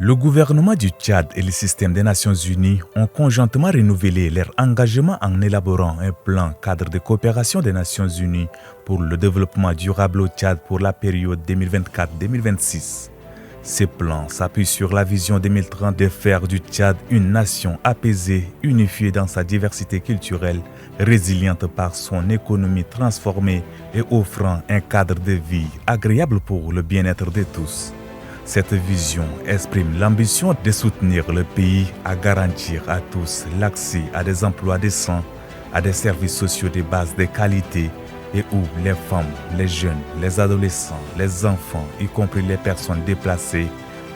Le gouvernement du Tchad et le système des Nations Unies ont conjointement renouvelé leur engagement en élaborant un plan cadre de coopération des Nations Unies pour le développement durable au Tchad pour la période 2024-2026. Ce plan s'appuie sur la vision 2030 de faire du Tchad une nation apaisée, unifiée dans sa diversité culturelle, résiliente par son économie transformée et offrant un cadre de vie agréable pour le bien-être de tous. Cette vision exprime l'ambition de soutenir le pays à garantir à tous l'accès à des emplois décents, à des services sociaux de base de qualité et où les femmes, les jeunes, les adolescents, les enfants, y compris les personnes déplacées,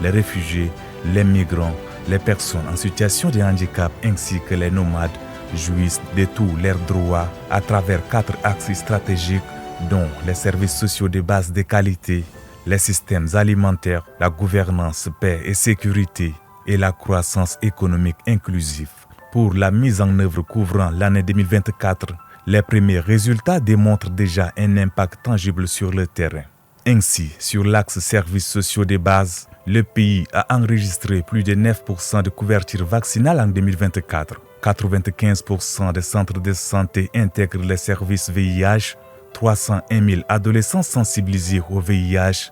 les réfugiés, les migrants, les personnes en situation de handicap ainsi que les nomades jouissent de tous leurs droits à travers 4 axes stratégiques dont les services sociaux de base de qualité, les systèmes alimentaires, la gouvernance, paix et sécurité et la croissance économique inclusive. Pour la mise en œuvre couvrant l'année 2024, les premiers résultats démontrent déjà un impact tangible sur le terrain. Ainsi, sur l'axe services sociaux de base, le pays a enregistré plus de 9% de couverture vaccinale en 2024. 95% des centres de santé intègrent les services VIH, 301 000 adolescents sensibilisés au VIH.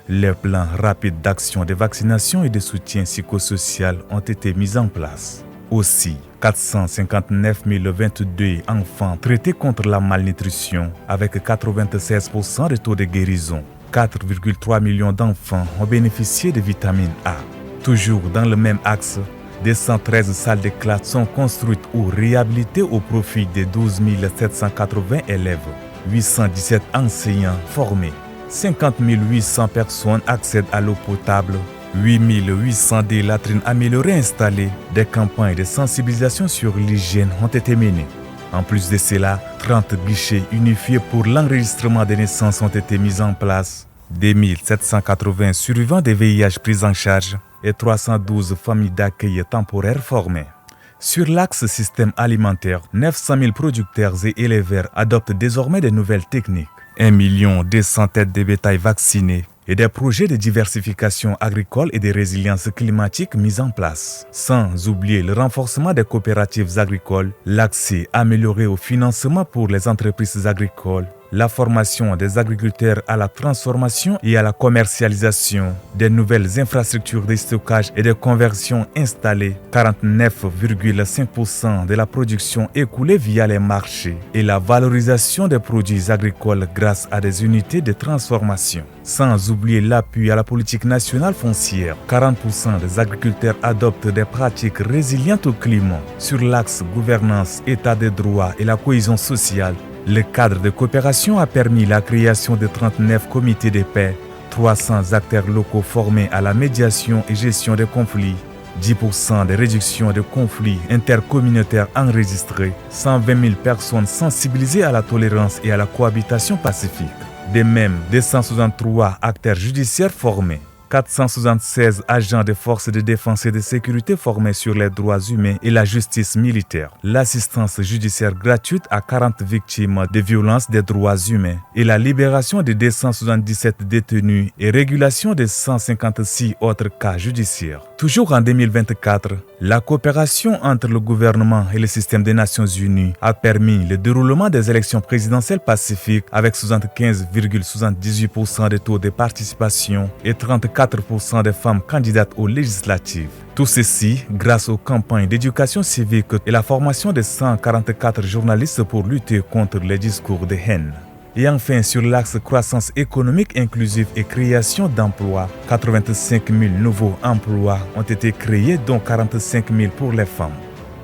Les plans rapides d'action de vaccination et de soutien psychosocial ont été mis en place. Aussi, 459 022 enfants traités contre la malnutrition avec 96% de taux de guérison. 4,3 millions d'enfants ont bénéficié de vitamine A. Toujours dans le même axe, 213 salles de classe sont construites ou réhabilitées au profit de 12 780 élèves. 817 enseignants formés. 50 800 personnes accèdent à l'eau potable. 8 800 des latrines améliorées installées. Des campagnes de sensibilisation sur l'hygiène ont été menées. En plus de cela, 30 guichets unifiés pour l'enregistrement des naissances ont été mis en place. 2780 survivants de VIH pris en charge et 312 familles d'accueil temporaires formées. Sur l'axe système alimentaire, 900 000 producteurs et éleveurs adoptent désormais de nouvelles techniques. 1 200 000 têtes de bétail vaccinées et des projets de diversification agricole et de résilience climatique mis en place. Sans oublier le renforcement des coopératives agricoles, l'accès amélioré au financement pour les entreprises agricoles, la formation des agriculteurs à la transformation et à la commercialisation, des nouvelles infrastructures de stockage et de conversion installées, 49,5% de la production écoulée via les marchés et la valorisation des produits agricoles grâce à des unités de transformation. Sans oublier l'appui à la politique nationale foncière, 40% des agriculteurs adoptent des pratiques résilientes au climat. Sur l'axe gouvernance, état de droit et la cohésion sociale, le cadre de coopération a permis la création de 39 comités de paix, 300 acteurs locaux formés à la médiation et gestion des conflits, 10% de réduction de conflits intercommunautaires enregistrés, 120 000 personnes sensibilisées à la tolérance et à la cohabitation pacifique. De même, 263 acteurs judiciaires formés. 476 agents des forces de défense et de sécurité formés sur les droits humains et la justice militaire, l'assistance judiciaire gratuite à 40 victimes de violences des droits humains et la libération de 277 détenus et régulation de 156 autres cas judiciaires. Toujours en 2024, la coopération entre le gouvernement et le système des Nations Unies a permis le déroulement des élections présidentielles pacifiques avec 75,78% de taux de participation et 34% des femmes candidates aux législatives. Tout ceci grâce aux campagnes d'éducation civique et la formation de 144 journalistes pour lutter contre les discours de haine. Et enfin, sur l'axe croissance économique inclusive et création d'emplois, 85 000 nouveaux emplois ont été créés, dont 45 000 pour les femmes.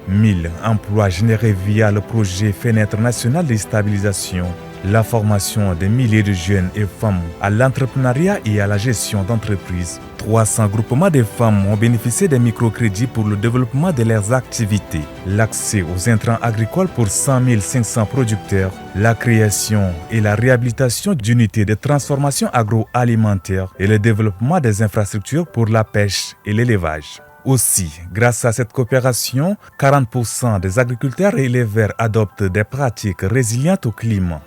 1000 emplois générés via le projet Fenêtre national de stabilisation, la formation de milliers de jeunes et femmes à l'entrepreneuriat et à la gestion d'entreprises. 300 groupements de femmes ont bénéficié des microcrédits pour le développement de leurs activités, l'accès aux intrants agricoles pour 100 500 producteurs, la création et la réhabilitation d'unités de transformation agroalimentaire et le développement des infrastructures pour la pêche et l'élevage. Aussi, grâce à cette coopération, 40% des agriculteurs et éleveurs adoptent des pratiques résilientes au climat.